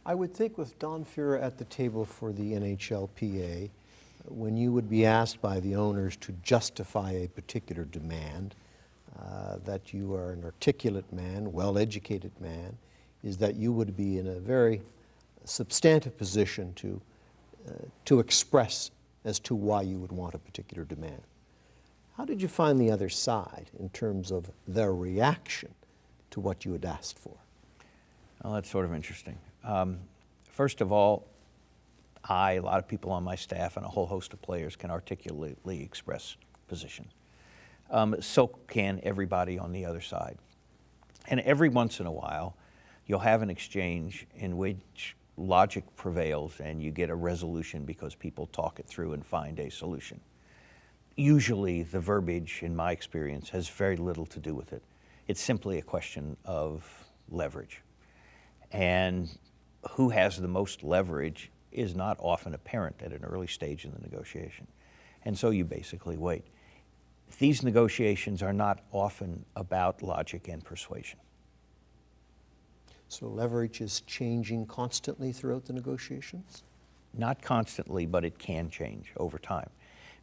I would think with Don Fehr at the table for the NHLPA, when you would be asked by the owners to justify a particular demand, that you are an articulate man, well-educated man, is that you would be in a very substantive position to express as to why you would want a particular demand. How did you find the other side in terms of their reaction to what you had asked for? Well, that's sort of interesting. First of all, a lot of people on my staff, and a whole host of players can articulately express position. So can everybody on the other side. And every once in a while, you'll have an exchange in which logic prevails and you get a resolution because people talk it through and find a solution. Usually the verbiage, in my experience, has very little to do with it. It's simply a question of leverage. And who has the most leverage is not often apparent at an early stage in the negotiation. And so you basically wait. These negotiations are not often about logic and persuasion. So leverage is changing constantly throughout the negotiations? Not constantly, but it can change over time.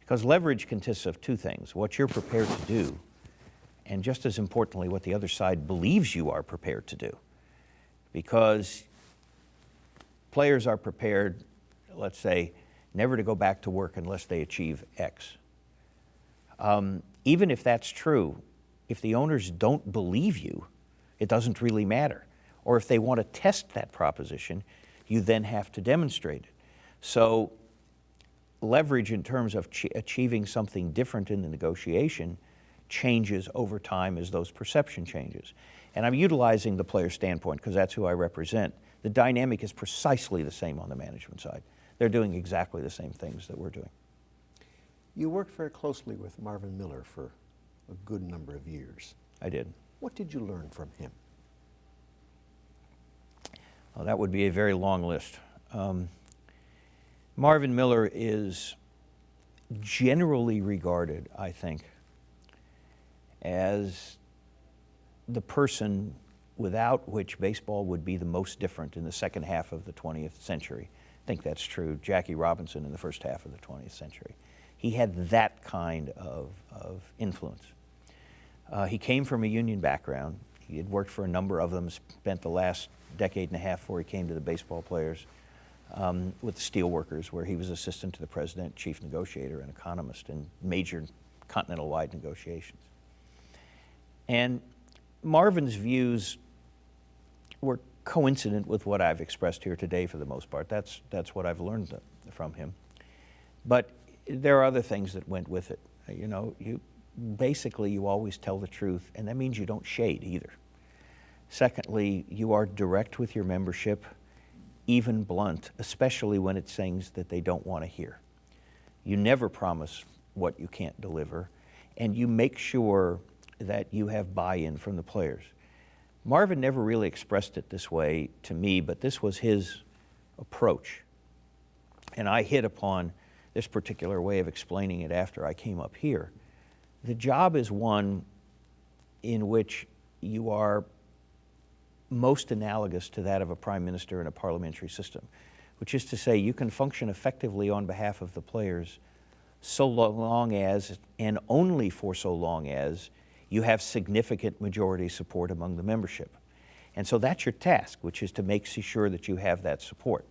Because leverage consists of two things: what you're prepared to do, and just as importantly, what the other side believes you are prepared to do. Because players are prepared, let's say, never to go back to work unless they achieve X. Even if that's true, if the owners don't believe you, it doesn't really matter. Or if they want to test that proposition, you then have to demonstrate it. So leverage in terms of achieving something different in the negotiation changes over time as those perception changes. And I'm utilizing the player standpoint because that's who I represent. The dynamic is precisely the same on the management side. They're doing exactly the same things that we're doing. You worked very closely with Marvin Miller for a good number of years. I did. What did you learn from him? Well, that would be a very long list. Marvin Miller is generally regarded, I think, as the person without which baseball would be the most different in the second half of the 20th century. I think that's true. Jackie Robinson in the first half of the 20th century. He had that kind of influence. He came from a union background. He had worked for a number of them, spent the last decade and a half before he came to the baseball players with the steelworkers, where he was assistant to the president, chief negotiator, and economist in major continental-wide negotiations. And Marvin's views were coincident with what I've expressed here today for the most part. That's what I've learned from him. But there are other things that went with it. You know, you always tell the truth, and that means you don't shade either. Secondly, you are direct with your membership, even blunt, especially when it's things that they don't want to hear. You never promise what you can't deliver, and you make sure that you have buy-in from the players. Marvin never really expressed it this way to me, but this was his approach. And I hit upon this particular way of explaining it after I came up here. The job is one in which you are most analogous to that of a prime minister in a parliamentary system, which is to say you can function effectively on behalf of the players so long as, and only for so long as, you have significant majority support among the membership. And so that's your task, which is to make sure that you have that support.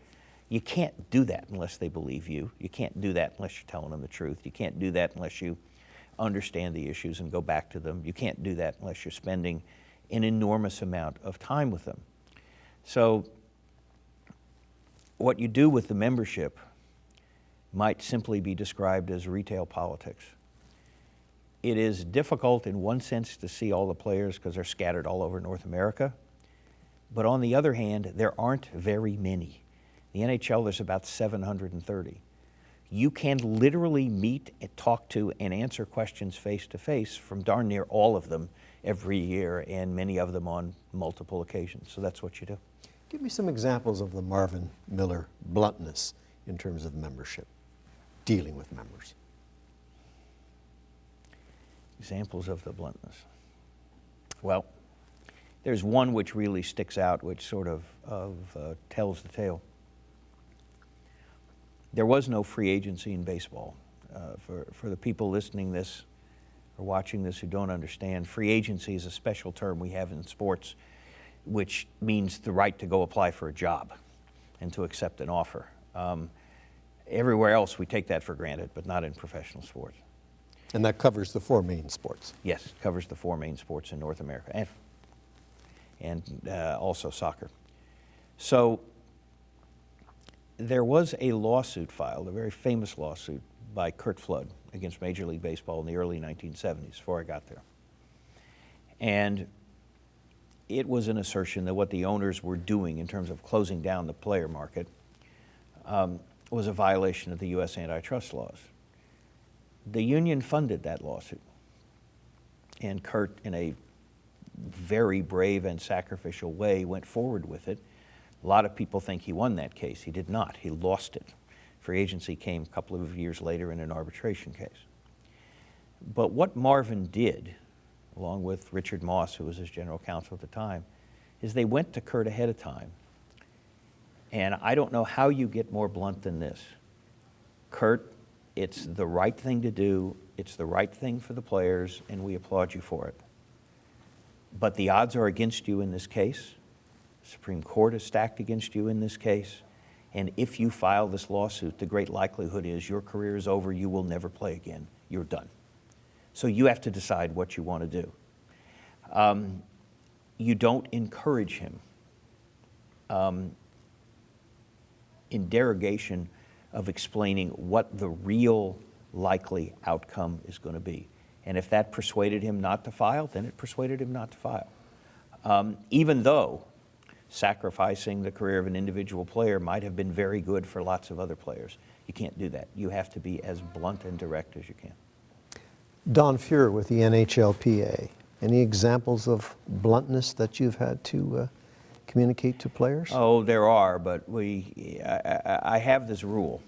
You can't do that unless they believe you. You can't do that unless you're telling them the truth. You can't do that unless you understand the issues and go back to them. You can't do that unless you're spending an enormous amount of time with them. So what you do with the membership might simply be described as retail politics. It is difficult in one sense to see all the players because they're scattered all over North America. But on the other hand, there aren't very many. The NHL, there's about 730. You can literally meet and talk to and answer questions face to face from darn near all of them every year, and many of them on multiple occasions. So that's what you do. Give me some examples of the Marvin Miller bluntness in terms of membership, dealing with members. Examples of the bluntness. Well, There's one which really sticks out, which sort of tells the tale. There was no free agency in baseball. For the people listening this or watching this who don't understand, free agency is a special term we have in sports, which means the right to go apply for a job and to accept an offer. Everywhere else we take that for granted, but not in professional sports. And that covers the 4 main sports. Yes, it covers the 4 main sports in North America and also soccer. So there was a lawsuit filed, a very famous lawsuit by Curt Flood against Major League Baseball in the early 1970s, before I got there. And it was an assertion that what the owners were doing in terms of closing down the player market was a violation of the U.S. antitrust laws. The union funded that lawsuit, and Curt, in a very brave and sacrificial way, went forward with it. A lot of people think he won that case. He did not. He lost it. Free agency came a couple of years later in an arbitration case. But what Marvin did, along with Richard Moss, who was his general counsel at the time, is they went to Curt ahead of time. And I don't know how you get more blunt than this. Curt, it's the right thing to do, it's the right thing for the players, and we applaud you for it. But the odds are against you in this case. The Supreme Court is stacked against you in this case. And if you file this lawsuit, the great likelihood is your career is over, you will never play again, you're done. So you have to decide what you want to do. You don't encourage him in derogation of explaining what the real likely outcome is going to be. And if that persuaded him not to file, then it persuaded him not to file. Even though sacrificing the career of an individual player might have been very good for lots of other players. You can't do that. You have to be as blunt and direct as you can. Don Fehr with the NHLPA. Any examples of bluntness that you've had to communicate to players? Oh, there are, but I have this rule,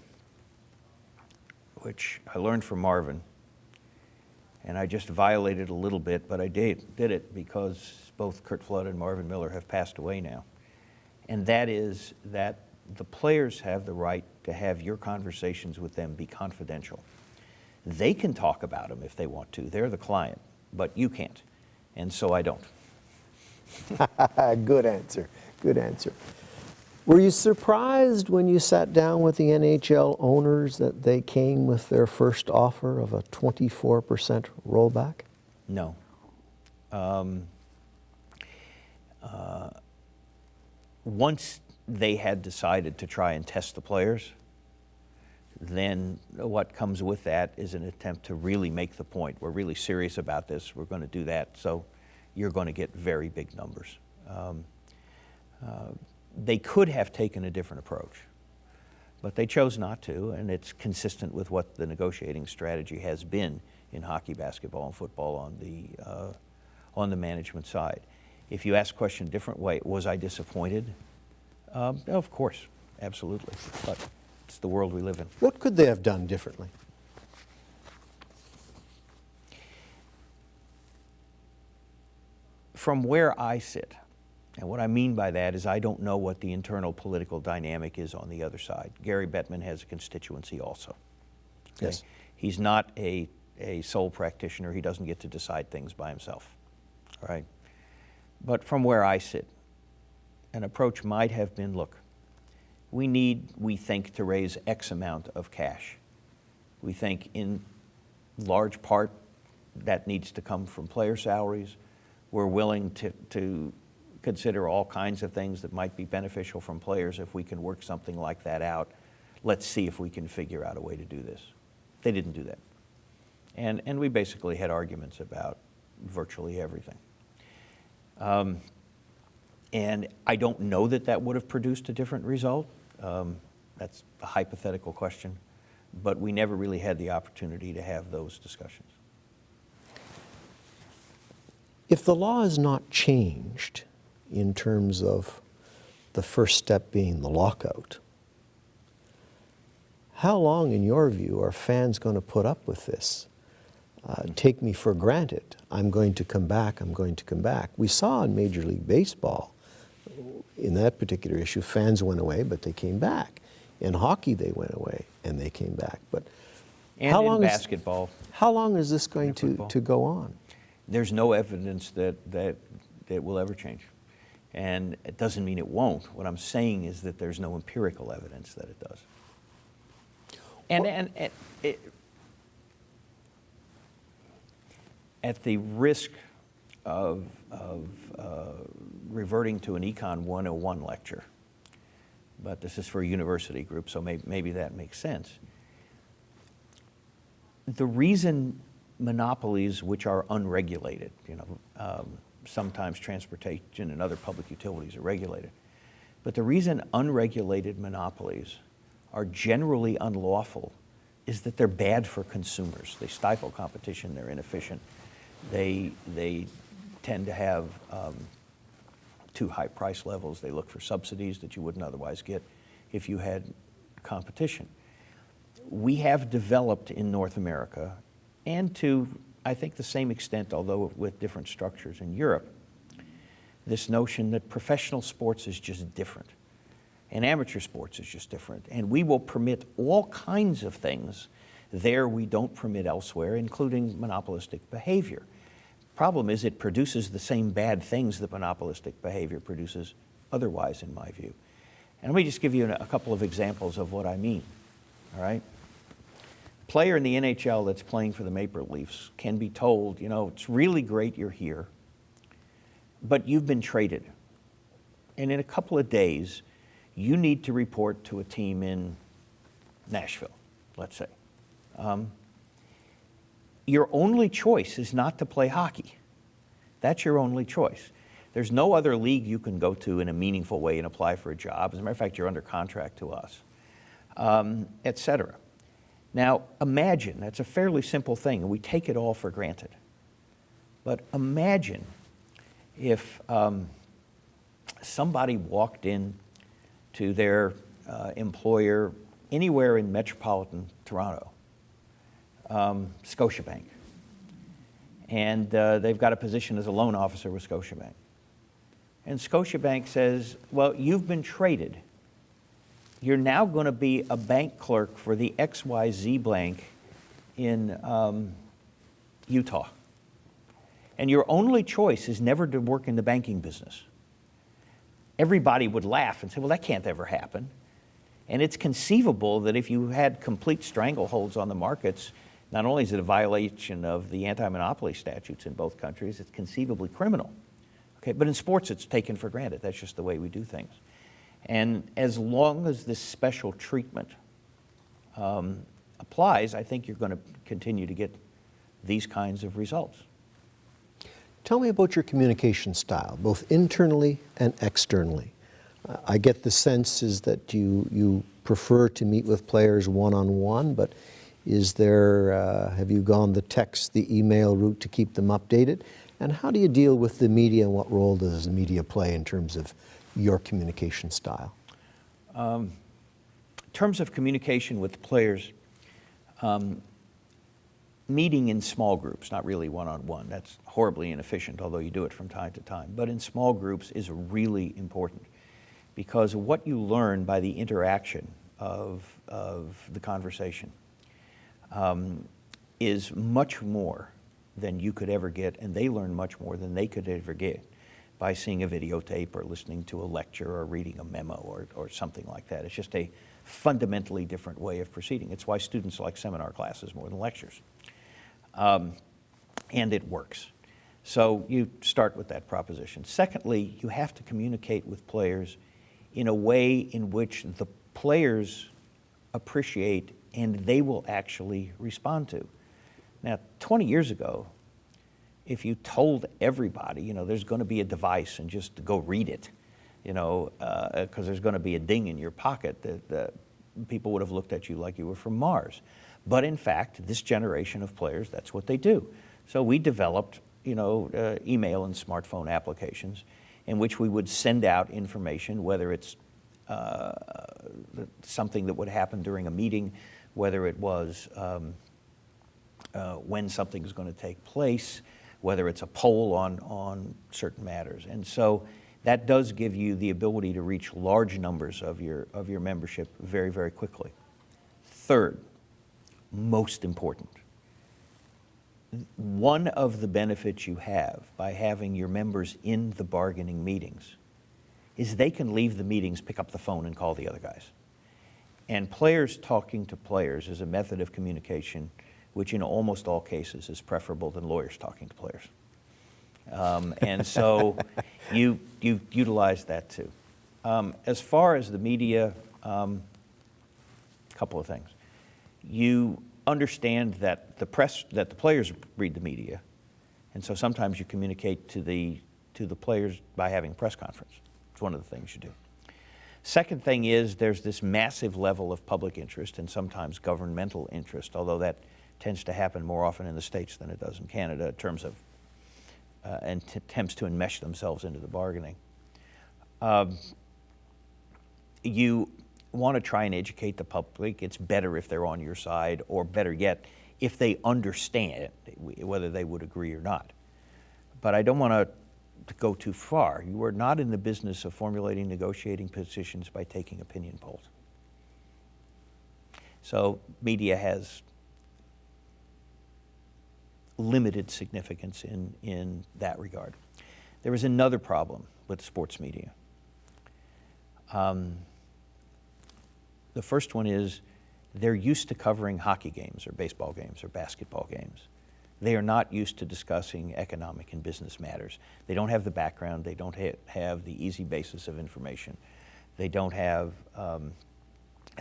which I learned from Marvin, and I just violated a little bit, but I did it because both Curt Flood and Marvin Miller have passed away now. And that is that the players have the right to have your conversations with them be confidential. They can talk about them if they want to. They're the client, but you can't. And so I don't. Good answer. Good answer. Were you surprised when you sat down with the NHL owners that they came with their first offer of a 24% rollback? No. Once they had decided to try and test the players, then what comes with that is an attempt to really make the point. We're really serious about this. We're going to do that. So you're going to get very big numbers. They could have taken a different approach, but they chose not to, and it's consistent with what the negotiating strategy has been in hockey, basketball, and football on the management side. If you ask the question a different way, was I disappointed? Of course, absolutely, but it's the world we live in. What could they have done differently? From where I sit, and what I mean by that is I don't know what the internal political dynamic is on the other side. Gary Bettman has a constituency also. Okay? Yes. He's not a sole practitioner. He doesn't get to decide things by himself. All right? But from where I sit, an approach might have been, look, we think, to raise X amount of cash. We think in large part that needs to come from player salaries. We're willing to consider all kinds of things that might be beneficial from players if we can work something like that out. Let's see if we can figure out a way to do this. They didn't do that. And we basically had arguments about virtually everything. And I don't know that would have produced a different result. That's a hypothetical question. But we never really had the opportunity to have those discussions. If the law is not changed in terms of the first step being the lockout, how long, in your view, are fans going to put up with this? take me for granted. I'm going to come back, I'm going to come back. We saw in Major League Baseball, in that particular issue, fans went away, but they came back. In hockey, they went away, and they came back. But And in basketball. How long is this going to go on? There's no evidence that it will ever change. And it doesn't mean it won't. What I'm saying is that there's no empirical evidence that it does. And at the risk of reverting to an Econ 101 lecture, but this is for a university group, so maybe that makes sense. The reason monopolies which are unregulated, sometimes transportation and other public utilities are regulated, but the reason unregulated monopolies are generally unlawful is that they're bad for consumers. They stifle competition, they're inefficient, they tend to have too high price levels, they look for subsidies that you wouldn't otherwise get if you had competition. We have developed in North America, and to, I think, the same extent, although with different structures in Europe, this notion that professional sports is just different, and amateur sports is just different, and we will permit all kinds of things there we don't permit elsewhere, including monopolistic behavior. Problem is, it produces the same bad things that monopolistic behavior produces otherwise, in my view. And let me just give you a couple of examples of what I mean, all right? Player in the NHL that's playing for the Maple Leafs can be told, it's really great you're here, but you've been traded. And in a couple of days, you need to report to a team in Nashville, let's say. Your only choice is not to play hockey. That's your only choice. There's no other league you can go to in a meaningful way and apply for a job. As a matter of fact, you're under contract to us, et cetera. Now, imagine, that's a fairly simple thing, and we take it all for granted. But imagine if somebody walked in to their employer anywhere in metropolitan Toronto, Scotiabank, and they've got a position as a loan officer with Scotiabank. And Scotiabank says, well, you've been traded. You're now going to be a bank clerk for the XYZ Bank in Utah. And your only choice is never to work in the banking business. Everybody would laugh and say, well, that can't ever happen. And it's conceivable that if you had complete strangleholds on the markets, not only is it a violation of the anti-monopoly statutes in both countries, it's conceivably criminal. Okay, but in sports, it's taken for granted. That's just the way we do things. And as long as this special treatment applies, I think you're going to continue to get these kinds of results. Tell me about your communication style, both internally and externally. I get the sense is that you prefer to meet with players one-on-one, but is there, have you gone the text, the email route to keep them updated? And how do you deal with the media, and what role does the media play in terms of your communication style? In terms of communication with players, meeting in small groups, not really one-on-one. That's horribly inefficient, although you do it from time to time. But in small groups is really important, because what you learn by the interaction of the conversation is much more than you could ever get, and they learn much more than they could ever get by seeing a videotape or listening to a lecture or reading a memo or something like that. It's just a fundamentally different way of proceeding. It's why students like seminar classes more than lectures. And it works. So you start with that proposition. Secondly, you have to communicate with players in a way in which the players appreciate and they will actually respond to. Now, 20 years ago, if you told everybody, there's going to be a device and just go read it, because there's going to be a ding in your pocket, that people would have looked at you like you were from Mars. But in fact, this generation of players, that's what they do. So we developed, email and smartphone applications in which we would send out information, whether it's something that would happen during a meeting, whether it was when something is going to take place, whether it's a poll on certain matters. And so that does give you the ability to reach large numbers of your membership very, very quickly. Third, most important, one of the benefits you have by having your members in the bargaining meetings is they can leave the meetings, pick up the phone, and call the other guys. And players talking to players is a method of communication which in almost all cases is preferable than lawyers talking to players. And so you utilize that too. As far as the media, a couple of things. You understand that the players read the media, and so sometimes you communicate to the players by having a press conference. It's one of the things you do. Second thing is there's this massive level of public interest and sometimes governmental interest, although that tends to happen more often in the States than it does in Canada in terms of and attempts to enmesh themselves into the bargaining. You want to try and educate the public. It's better if they're on your side, or better yet, if they understand whether they would agree or not. But I don't want to go too far. You are not in the business of formulating negotiating positions by taking opinion polls. So media has limited significance in that regard. There is another problem with sports media. The first one is they're used to covering hockey games or baseball games or basketball games. They are not used to discussing economic and business matters. They don't have the background. They don't have the easy basis of information. They don't have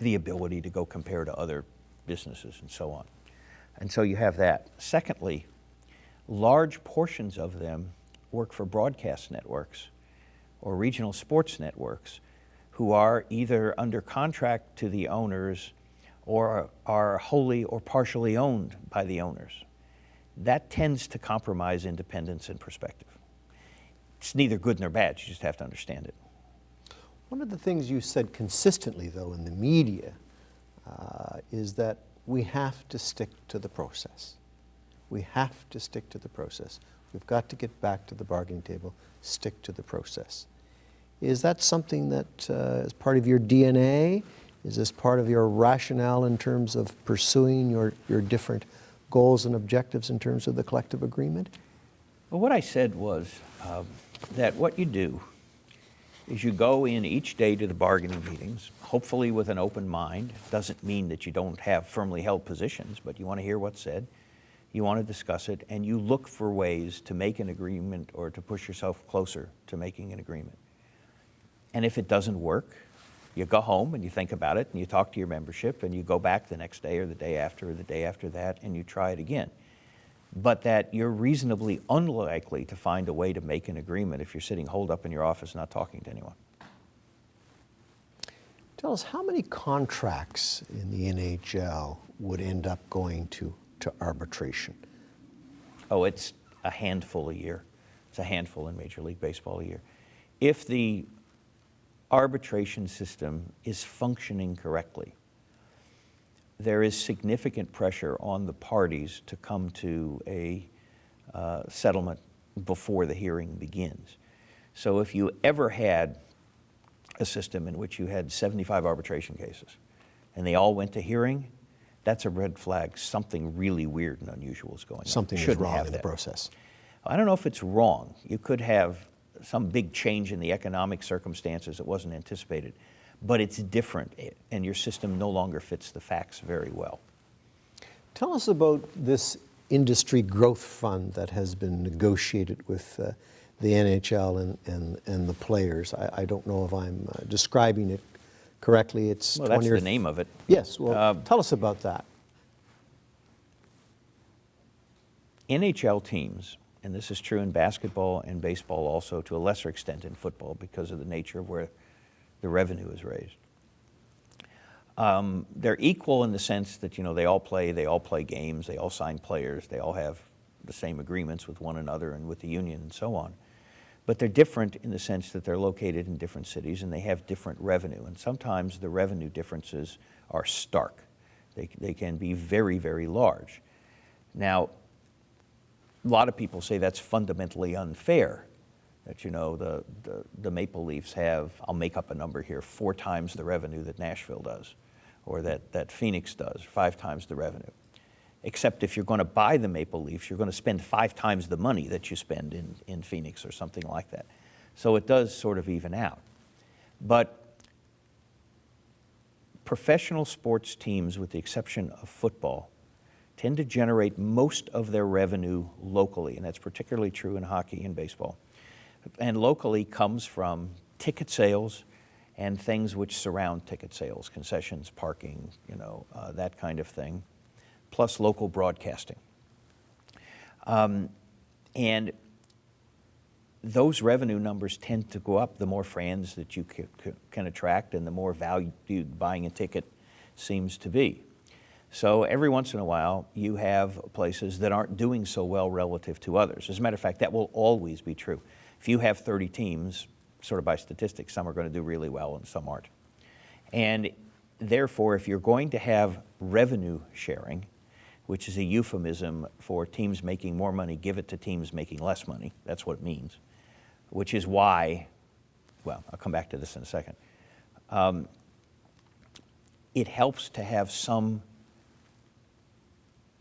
the ability to go compare to other businesses and so on. And so you have that. Secondly, large portions of them work for broadcast networks or regional sports networks who are either under contract to the owners or are wholly or partially owned by the owners. That tends to compromise independence and perspective. It's neither good nor bad, you just have to understand it. One of the things you said consistently, though, in the media is that we have to stick to the process. We have to stick to the process. We've got to get back to the bargaining table, stick to the process. Is that something that is part of your DNA? Is this part of your rationale in terms of pursuing your different goals and objectives in terms of the collective agreement? Well, what I said was that what you do is you go in each day to the bargaining meetings, hopefully with an open mind. Doesn't mean that you don't have firmly held positions, but you want to hear what's said. You want to discuss it, and you look for ways to make an agreement or to push yourself closer to making an agreement. And if it doesn't work, you go home and you think about it and you talk to your membership and you go back the next day or the day after that and you try it again. But that you're reasonably unlikely to find a way to make an agreement if you're sitting holed up in your office not talking to anyone. Tell us, how many contracts in the NHL would end up going to arbitration? Oh, it's a handful a year. It's a handful in Major League Baseball a year. If the arbitration system is functioning correctly, there is significant pressure on the parties to come to a settlement before the hearing begins. So if you ever had a system in which you had 75 arbitration cases and they all went to hearing, that's a red flag. Something really weird and unusual is going on. Something is wrong in the process. I don't know if it's wrong. You could have some big change in the economic circumstances that wasn't anticipated, but it's different, and your system no longer fits the facts very well. Tell us about this industry growth fund that has been negotiated with the NHL and the players. I don't know if I'm describing it correctly. It's well, that's the name of it. Yes, well, tell us about that. NHL teams, and this is true in basketball and baseball also, to a lesser extent in football because of the nature of where the revenue is raised. They're equal in the sense that, you know, they all play games, they all sign players, they all have the same agreements with one another and with the union and so on. But they're different in the sense that they're located in different cities and they have different revenue. And sometimes the revenue differences are stark. They can be very, very large. Now, a lot of people say that's fundamentally unfair, that, you know, the Maple Leafs have, I'll make up a number here, 4 times the revenue that Nashville does, or that Phoenix does, 5 times the revenue. Except if you're going to buy the Maple Leafs, you're going to spend 5 times the money that you spend in Phoenix or something like that. So it does sort of even out. But professional sports teams, with the exception of football, tend to generate most of their revenue locally, and that's particularly true in hockey and baseball. And locally comes from ticket sales and things which surround ticket sales, concessions, parking, you know, that kind of thing, plus local broadcasting. And those revenue numbers tend to go up the more fans that you can attract and the more valued buying a ticket seems to be. So every once in a while, you have places that aren't doing so well relative to others. As a matter of fact, that will always be true. If you have 30 teams, sort of by statistics, some are going to do really well and some aren't. And therefore, if you're going to have revenue sharing, which is a euphemism for teams making more money, give it to teams making less money, that's what it means, which is why, well, I'll come back to this in a second. It helps to have some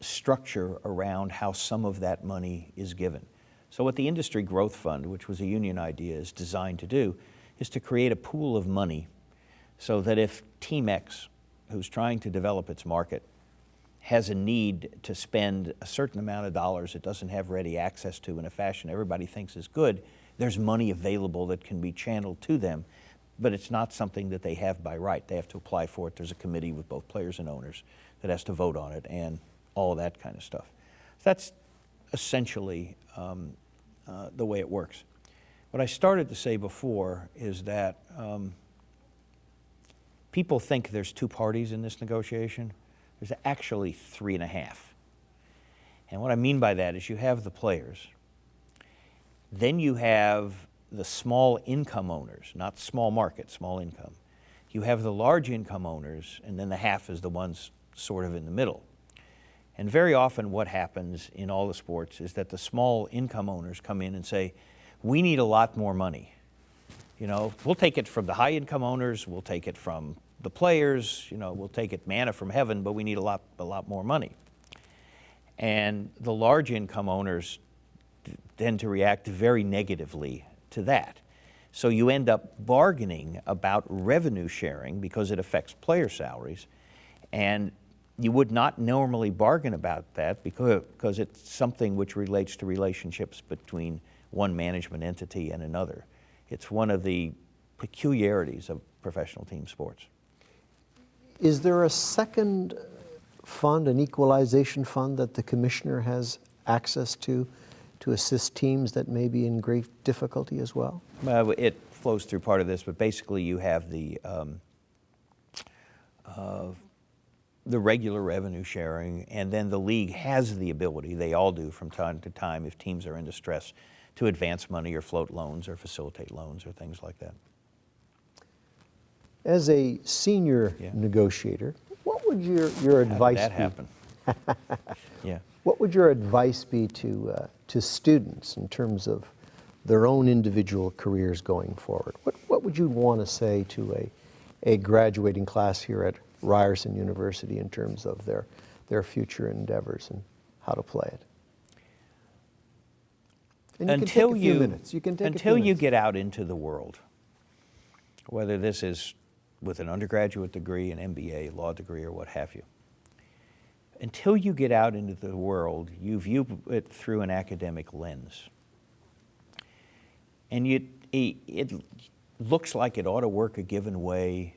structure around how some of that money is given. So what the Industry Growth Fund, which was a union idea, is designed to do is to create a pool of money so that if Team X, who's trying to develop its market, has a need to spend a certain amount of dollars it doesn't have ready access to in a fashion everybody thinks is good, there's money available that can be channeled to them, but it's not something that they have by right. They have to apply for it. There's a committee with both players and owners that has to vote on it and all of that kind of stuff. So that's essentially the way it works. What I started to say before is that people think there's 2 parties in this negotiation. There's actually 3.5. And what I mean by that is you have the players, then you have the small income owners, not small market, small income. You have the large income owners, and then the half is the ones sort of in the middle. And very often what happens in all the sports is that the small income owners come in and say, we need a lot more money. You know, we'll take it from the high income owners, we'll take it from the players, you know, we'll take it manna from heaven, but we need a lot more money. And the large income owners tend to react very negatively to that. So you end up bargaining about revenue sharing because it affects player salaries, and you would not normally bargain about that because it's something which relates to relationships between one management entity and another. It's one of the peculiarities of professional team sports. Is there a second fund, an equalization fund, that the commissioner has access to assist teams that may be in great difficulty as well? It flows through part of this, but basically you have the regular revenue sharing, and then the league has the ability, they all do from time to time, if teams are in distress, to advance money or float loans or facilitate loans or things like that. As a senior negotiator, what would your advice How did that happen? Yeah. What would your advice be to students in terms of their own individual careers going forward? What would you want to say to a graduating class here at Ryerson University in terms of their future endeavors and how to play it? And Until you get out into the world, whether this is with an undergraduate degree, an MBA, law degree, or what have you, until you get out into the world, you view it through an academic lens. And it looks like it ought to work a given way.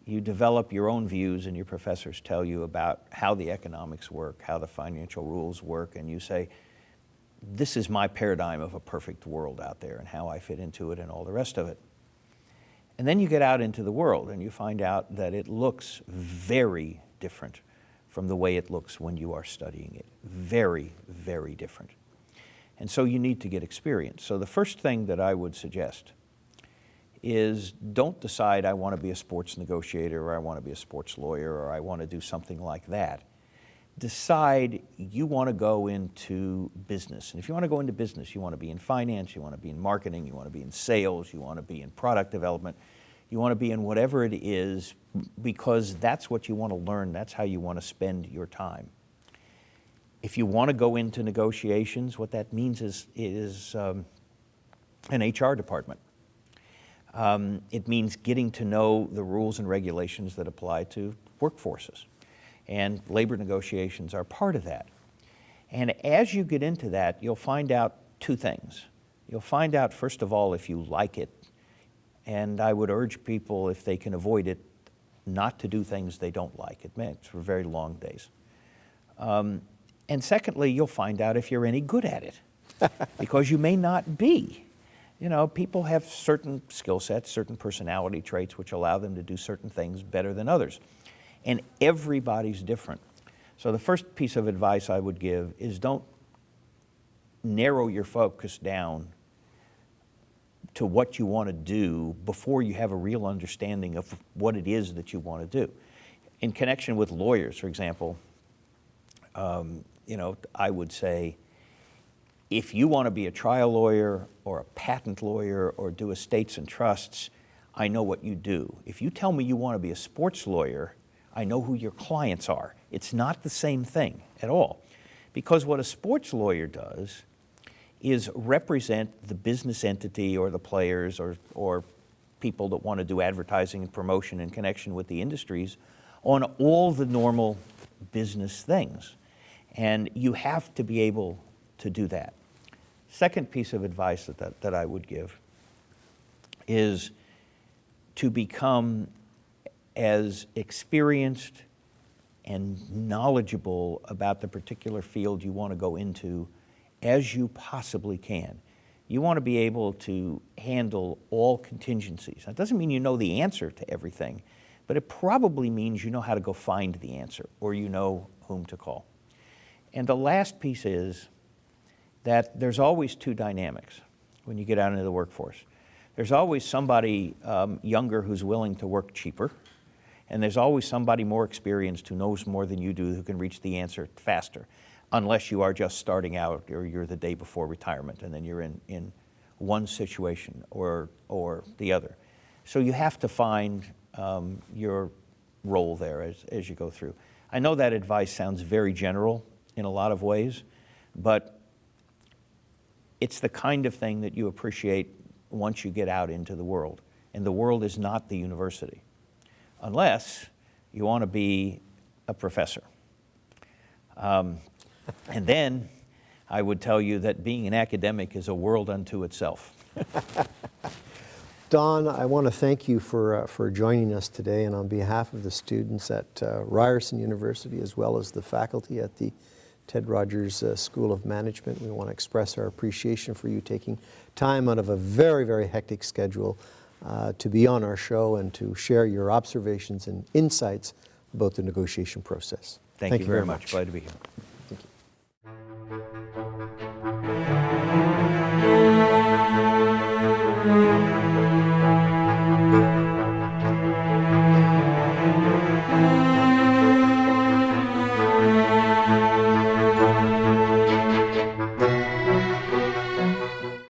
You develop your own views, and your professors tell you about how the economics work, how the financial rules work, and you say, this is my paradigm of a perfect world out there and how I fit into it and all the rest of it. And then you get out into the world and you find out that it looks very different from the way it looks when you are studying it. Very, very different. And so you need to get experience. So the first thing that I would suggest is don't decide I want to be a sports negotiator or I want to be a sports lawyer or I want to do something like that. decide you want to go into business. And if you want to go into business, you want to be in finance, you want to be in marketing, you want to be in sales, you want to be in product development, you want to be in whatever it is, because that's what you want to learn, that's how you want to spend your time. If you want to go into negotiations, what that means is an HR department. It means getting to know the rules and regulations that apply to workforces. And labor negotiations are part of that. And as you get into that, you'll find out two things. You'll find out, first of all, if you like it. And I would urge people, if they can avoid it, not to do things they don't like. It makes for very long days. And secondly, you'll find out if you're any good at it, because you may not be. You know, people have certain skill sets, certain personality traits which allow them to do certain things better than others. And everybody's different. So the first piece of advice I would give is don't narrow your focus down to what you want to do before you have a real understanding of what it is that you want to do. In connection with lawyers, for example, you know, I would say, if you want to be a trial lawyer or a patent lawyer or do estates and trusts, I know what you do. If you tell me you want to be a sports lawyer, I know who your clients are. It's not the same thing at all. Because what a sports lawyer does is represent the business entity or the players or people that want to do advertising and promotion in connection with the industries on all the normal business things. And you have to be able to do that. Second piece of advice that I would give is to become as experienced and knowledgeable about the particular field you want to go into as you possibly can. You want to be able to handle all contingencies. That doesn't mean you know the answer to everything, but it probably means you know how to go find the answer, or you know whom to call. And the last piece is that there's always two dynamics when you get out into the workforce. There's always somebody younger who's willing to work cheaper, and there's always somebody more experienced who knows more than you do who can reach the answer faster, unless you are just starting out or you're the day before retirement and then you're in one situation or the other. So you have to find your role there as you go through. I know that advice sounds very general in a lot of ways, but it's the kind of thing that you appreciate once you get out into the world. And the world is not the university, unless you want to be a professor. And then I would tell you that being an academic is a world unto itself. Don, I want to thank you for joining us today, and on behalf of the students at Ryerson University, as well as the faculty at the Ted Rogers School of Management, we want to express our appreciation for you taking time out of a very, very hectic schedule to be on our show and to share your observations and insights about the negotiation process. Thank you very much. Glad to be here.